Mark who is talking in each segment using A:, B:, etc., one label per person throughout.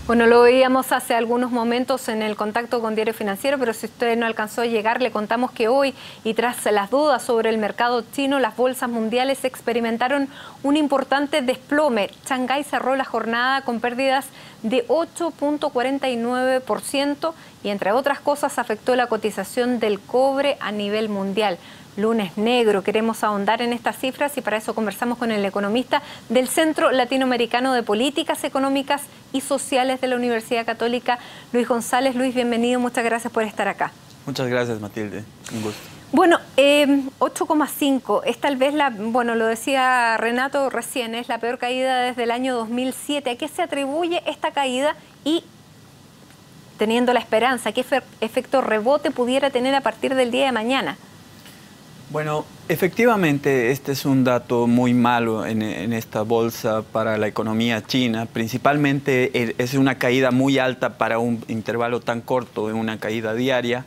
A: Bueno, lo veíamos hace algunos momentos en el contacto con Diario Financiero, pero si usted no alcanzó a llegar, le contamos que hoy, y tras las dudas sobre el mercado chino, las bolsas mundiales experimentaron un importante desplome. Shanghái cerró la jornada con pérdidas de 8,49% y, entre otras cosas, afectó la cotización del cobre a nivel mundial. Lunes negro. Queremos ahondar en estas cifras y para eso conversamos con el economista del Centro Latinoamericano de Políticas Económicas y Sociales de la Universidad Católica, Luis González. Luis, bienvenido. Muchas gracias por estar acá.
B: Muchas gracias, Matilde. Un gusto.
A: Bueno, 8,5 es tal vez bueno, lo decía Renato recién, es la peor caída desde el año 2007. ¿A qué se atribuye esta caída y, teniendo la esperanza, qué efecto rebote pudiera tener a partir del día de mañana?
B: Bueno, efectivamente este es un dato muy malo en esta bolsa para la economía china. Principalmente es una caída muy alta para un intervalo tan corto, de una caída diaria.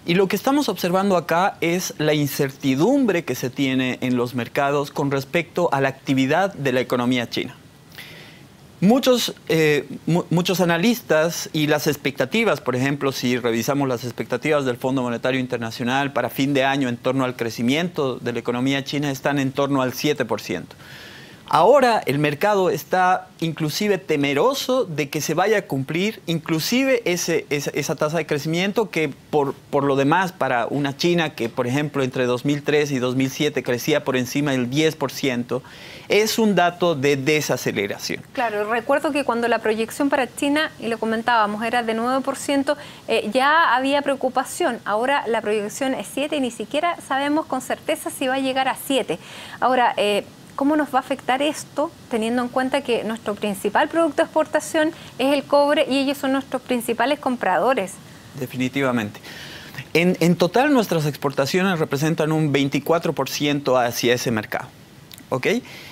B: Y lo que estamos observando acá es la incertidumbre que se tiene en los mercados con respecto a la actividad de la economía china. Muchos analistas y las expectativas, por ejemplo, si revisamos las expectativas del Fondo Monetario Internacional para fin de año en torno al crecimiento de la economía china, están en torno al 7%. Ahora el mercado está inclusive temeroso de que se vaya a cumplir inclusive esa tasa de crecimiento que por lo demás para una China que, por ejemplo, entre 2003 y 2007 crecía por encima del 10%, es un dato de desaceleración.
A: Claro, recuerdo que cuando la proyección para China, y lo comentábamos, era de 9%, ya había preocupación. Ahora la proyección es 7% y ni siquiera sabemos con certeza si va a llegar a 7%. Ahora, ¿cómo nos va a afectar esto, teniendo en cuenta que nuestro principal producto de exportación es el cobre y ellos son nuestros principales compradores?
B: Definitivamente. En total, nuestras exportaciones representan un 24% hacia ese mercado. ¿Ok?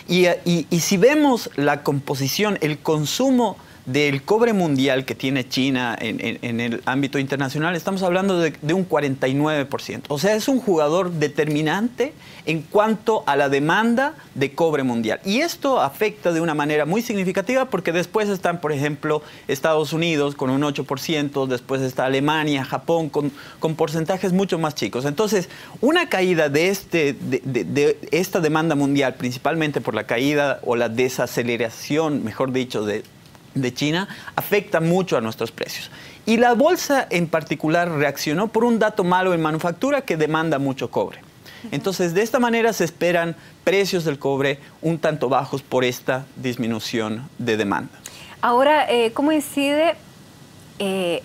B: Y si vemos la composición, el consumo del cobre mundial que tiene China en el ámbito internacional, estamos hablando de un 49%. O sea, es un jugador determinante en cuanto a la demanda de cobre mundial. Y esto afecta de una manera muy significativa porque después están, por ejemplo, Estados Unidos con un 8%, después está Alemania, Japón con porcentajes mucho más chicos. Entonces, una caída de esta demanda mundial, principalmente por la caída o la desaceleración, mejor dicho, de China, afecta mucho a nuestros precios. Y la bolsa en particular reaccionó por un dato malo en manufactura que demanda mucho cobre. Entonces, de esta manera se esperan precios del cobre un tanto bajos por esta disminución de demanda.
A: Ahora, ¿cómo incide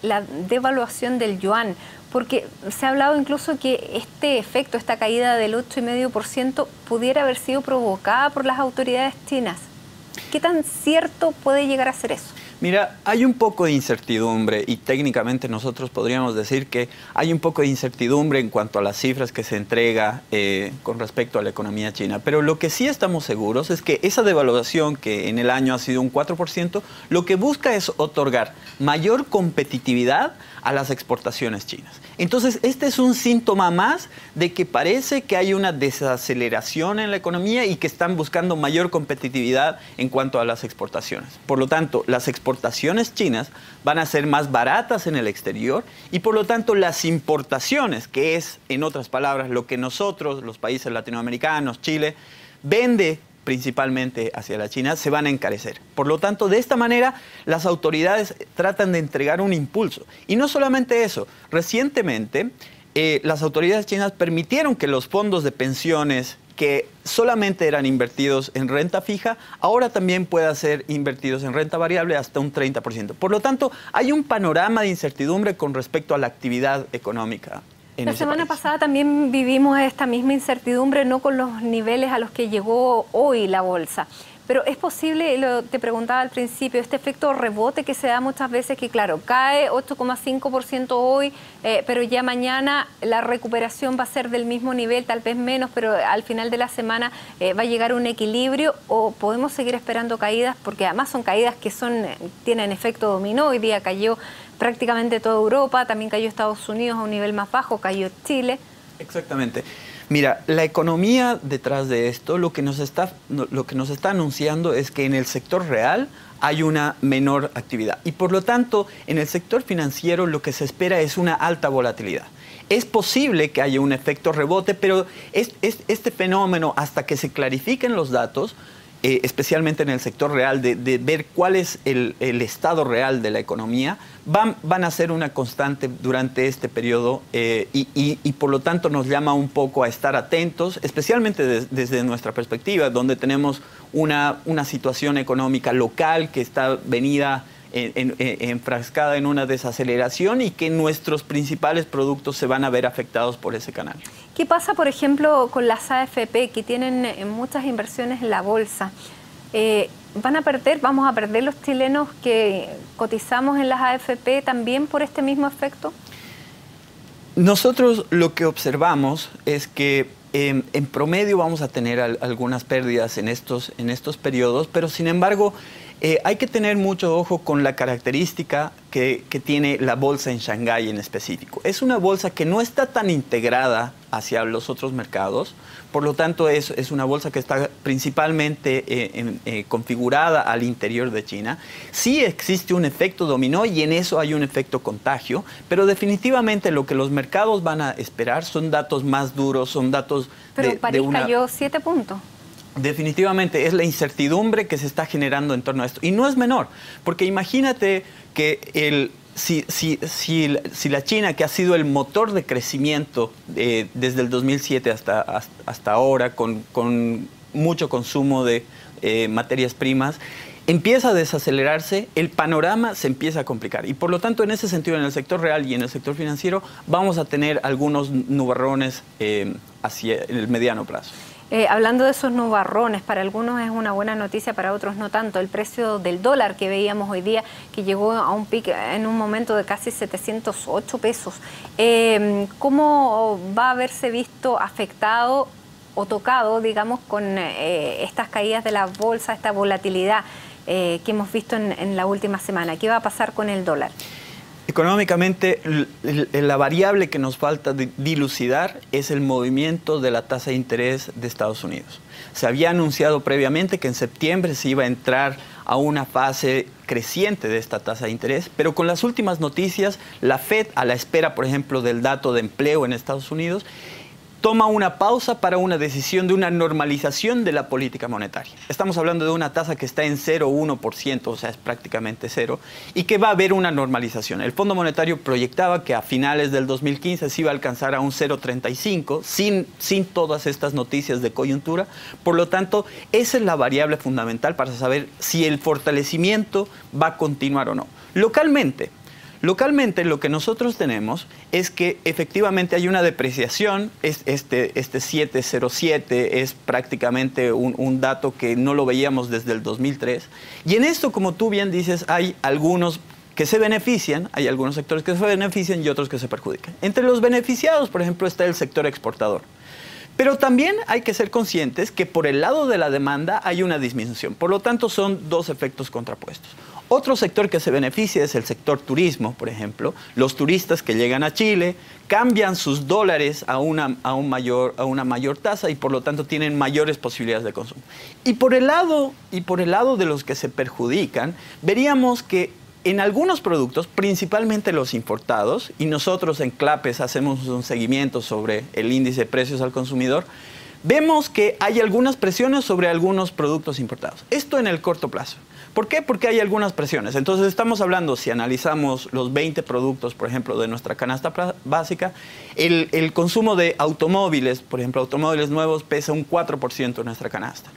A: la devaluación del yuan? Porque se ha hablado incluso que este efecto, esta caída del 8,5% pudiera haber sido provocada por las autoridades chinas. ¿Qué tan cierto puede llegar a ser eso?
B: Mira, hay un poco de incertidumbre y técnicamente nosotros podríamos decir que hay un poco de incertidumbre en cuanto a las cifras que se entrega con respecto a la economía china. Pero lo que sí estamos seguros es que esa devaluación que en el año ha sido un 4%, lo que busca es otorgar mayor competitividad a las exportaciones chinas. Entonces, este es un síntoma más de que parece que hay una desaceleración en la economía y que están buscando mayor competitividad en cuanto a las exportaciones. Por lo tanto, las exportaciones chinas van a ser más baratas en el exterior y por lo tanto las importaciones, que es, en otras palabras, lo que nosotros, los países latinoamericanos, Chile, vende principalmente hacia la China, se van a encarecer. Por lo tanto, de esta manera, las autoridades tratan de entregar un impulso. Y no solamente eso, recientemente las autoridades chinas permitieron que los fondos de pensiones que solamente eran invertidos en renta fija, ahora también puedan ser invertidos en renta variable hasta un 30%. Por lo tanto, hay un panorama de incertidumbre con respecto a la actividad económica.
A: La semana pasada también vivimos esta misma incertidumbre, no con los niveles a los que llegó hoy la bolsa. Pero es posible, te preguntaba al principio, este efecto rebote que se da muchas veces, que claro, cae 8,5% hoy, pero ya mañana la recuperación va a ser del mismo nivel, tal vez menos, pero al final de la semana va a llegar un equilibrio, o podemos seguir esperando caídas, porque además son caídas que tienen efecto dominó. Hoy día cayó prácticamente toda Europa, también cayó Estados Unidos a un nivel más bajo, cayó Chile.
B: Exactamente. Mira, la economía detrás de esto, lo que nos está anunciando es que en el sector real hay una menor actividad. Y por lo tanto, en el sector financiero lo que se espera es una alta volatilidad. Es posible que haya un efecto rebote, pero este fenómeno, hasta que se clarifiquen los datos, especialmente en el sector real, de ver cuál es el estado real de la economía, van a ser una constante durante este periodo y por lo tanto nos llama un poco a estar atentos, especialmente desde nuestra perspectiva, donde tenemos una situación económica local que está venida enfrascada en una desaceleración y que nuestros principales productos se van a ver afectados por ese canal.
A: ¿Qué pasa, por ejemplo, con las AFP que tienen muchas inversiones en la bolsa? ¿Vamos a perder los chilenos que cotizamos en las AFP también por este mismo efecto?
B: Nosotros lo que observamos es que en promedio vamos a tener algunas pérdidas en estos periodos, pero sin embargo hay que tener mucho ojo con la característica que tiene la bolsa en Shanghái en específico. Es una bolsa que no está tan integrada hacia los otros mercados, por lo tanto es una bolsa que está principalmente configurada al interior de China. Sí existe un efecto dominó y en eso hay un efecto contagio, pero definitivamente lo que los mercados van a esperar son datos más duros, son datos
A: pero París cayó 7 puntos.
B: Definitivamente es la incertidumbre que se está generando en torno a esto. Y no es menor, porque imagínate que si la China, que ha sido el motor de crecimiento desde el 2007 hasta ahora, con mucho consumo de materias primas, empieza a desacelerarse, el panorama se empieza a complicar. Y por lo tanto, en ese sentido, en el sector real y en el sector financiero, vamos a tener algunos nubarrones hacia el mediano plazo.
A: Hablando de esos nubarrones, para algunos es una buena noticia, para otros no tanto. El precio del dólar que veíamos hoy día, que llegó a un pico en un momento de casi 708 pesos. ¿Cómo va a haberse visto afectado o tocado, digamos, con estas caídas de la bolsa, esta volatilidad que hemos visto en la última semana? ¿Qué va a pasar con el dólar?
B: Económicamente, la variable que nos falta dilucidar es el movimiento de la tasa de interés de Estados Unidos. Se había anunciado previamente que en septiembre se iba a entrar a una fase creciente de esta tasa de interés, pero con las últimas noticias, la Fed, a la espera, por ejemplo, del dato de empleo en Estados Unidos, toma una pausa para una decisión de una normalización de la política monetaria. Estamos hablando de una tasa que está en 0,1%, o sea, es prácticamente cero, y que va a haber una normalización. El Fondo Monetario proyectaba que a finales del 2015 se iba a alcanzar a un 0,35, sin todas estas noticias de coyuntura. Por lo tanto, esa es la variable fundamental para saber si el fortalecimiento va a continuar o no. Localmente, lo que nosotros tenemos es que efectivamente hay una depreciación. Este 707 es prácticamente un dato que no lo veíamos desde el 2003. Y en esto, como tú bien dices, hay algunos que se benefician, hay algunos sectores que se benefician y otros que se perjudican. Entre los beneficiados, por ejemplo, está el sector exportador. Pero también hay que ser conscientes que por el lado de la demanda hay una disminución. Por lo tanto, son dos efectos contrapuestos. Otro sector que se beneficia es el sector turismo, por ejemplo. Los turistas que llegan a Chile cambian sus dólares a una mayor tasa y por lo tanto tienen mayores posibilidades de consumo. Y por el lado de los que se perjudican, veríamos que en algunos productos, principalmente los importados, y nosotros en CLAPES hacemos un seguimiento sobre el índice de precios al consumidor, vemos que hay algunas presiones sobre algunos productos importados. Esto en el corto plazo. ¿Por qué? Porque hay algunas presiones. Entonces estamos hablando, si analizamos los 20 productos, por ejemplo, de nuestra canasta básica, el consumo de automóviles, por ejemplo, automóviles nuevos, pesa un 4% en nuestra canasta.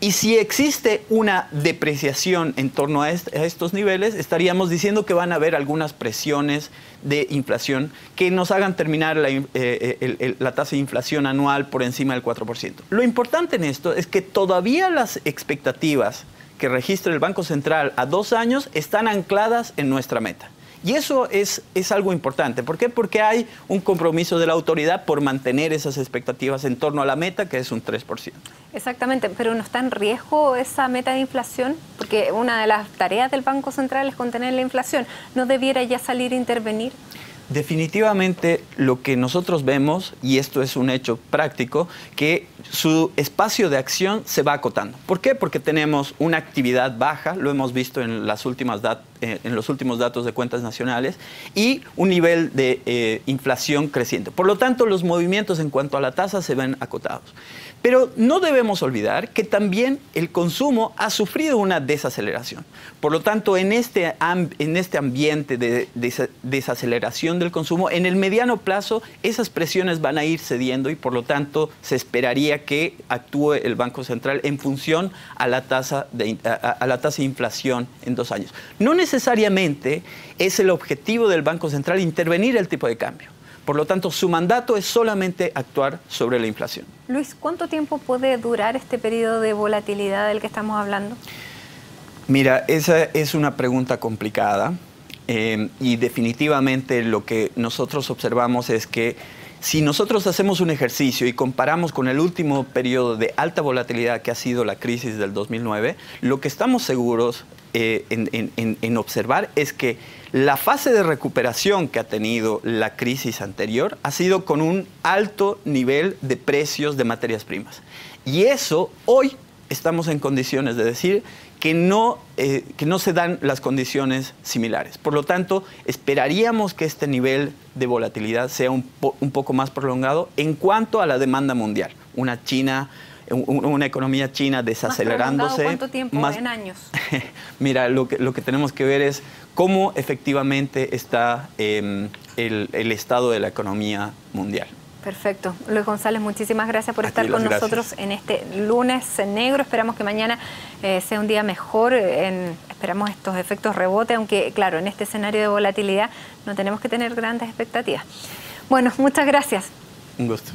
B: Y si existe una depreciación en torno a estos niveles, estaríamos diciendo que van a haber algunas presiones de inflación que nos hagan terminar la tasa de inflación anual por encima del 4%. Lo importante en esto es que todavía las expectativas que registra el Banco Central a 2 años están ancladas en nuestra meta. Y eso es algo importante. ¿Por qué? Porque hay un compromiso de la autoridad por mantener esas expectativas en torno a la meta, que es un 3%.
A: Exactamente, pero ¿no está en riesgo esa meta de inflación? Porque una de las tareas del Banco Central es contener la inflación. ¿No debiera ya salir a intervenir?
B: Definitivamente lo que nosotros vemos, y esto es un hecho práctico, que su espacio de acción se va acotando. ¿Por qué? Porque tenemos una actividad baja, lo hemos visto en los últimos datos de cuentas nacionales, y un nivel de inflación creciente. Por lo tanto, los movimientos en cuanto a la tasa se ven acotados. Pero no debemos olvidar que también el consumo ha sufrido una desaceleración. Por lo tanto, en este ambiente de desaceleración del consumo, en el mediano plazo, esas presiones van a ir cediendo y, por lo tanto, se esperaría que actúe el Banco Central en función a la tasa de inflación en 2 años. No necesariamente es el objetivo del Banco Central intervenir el tipo de cambio. Por lo tanto, su mandato es solamente actuar sobre la inflación.
A: Luis, ¿cuánto tiempo puede durar este periodo de volatilidad del que estamos hablando?
B: Mira, esa es una pregunta complicada y definitivamente lo que nosotros observamos es que si nosotros hacemos un ejercicio y comparamos con el último periodo de alta volatilidad que ha sido la crisis del 2009, lo que estamos seguros en observar es que la fase de recuperación que ha tenido la crisis anterior ha sido con un alto nivel de precios de materias primas. Y eso hoy estamos en condiciones de decir que no se dan las condiciones similares. Por lo tanto, esperaríamos que este nivel de volatilidad sea un poco más prolongado en cuanto a la demanda mundial. Una economía china desacelerándose.
A: ¿Cuánto tiempo? En años.
B: Mira, lo que tenemos que ver es cómo efectivamente está el estado de la economía mundial.
A: Perfecto. Luis González, muchísimas gracias por estar con nosotros en este lunes negro. Esperamos que mañana sea un día mejor. Esperamos estos efectos rebote, aunque claro, en este escenario de volatilidad no tenemos que tener grandes expectativas. Bueno, muchas gracias.
B: Un gusto.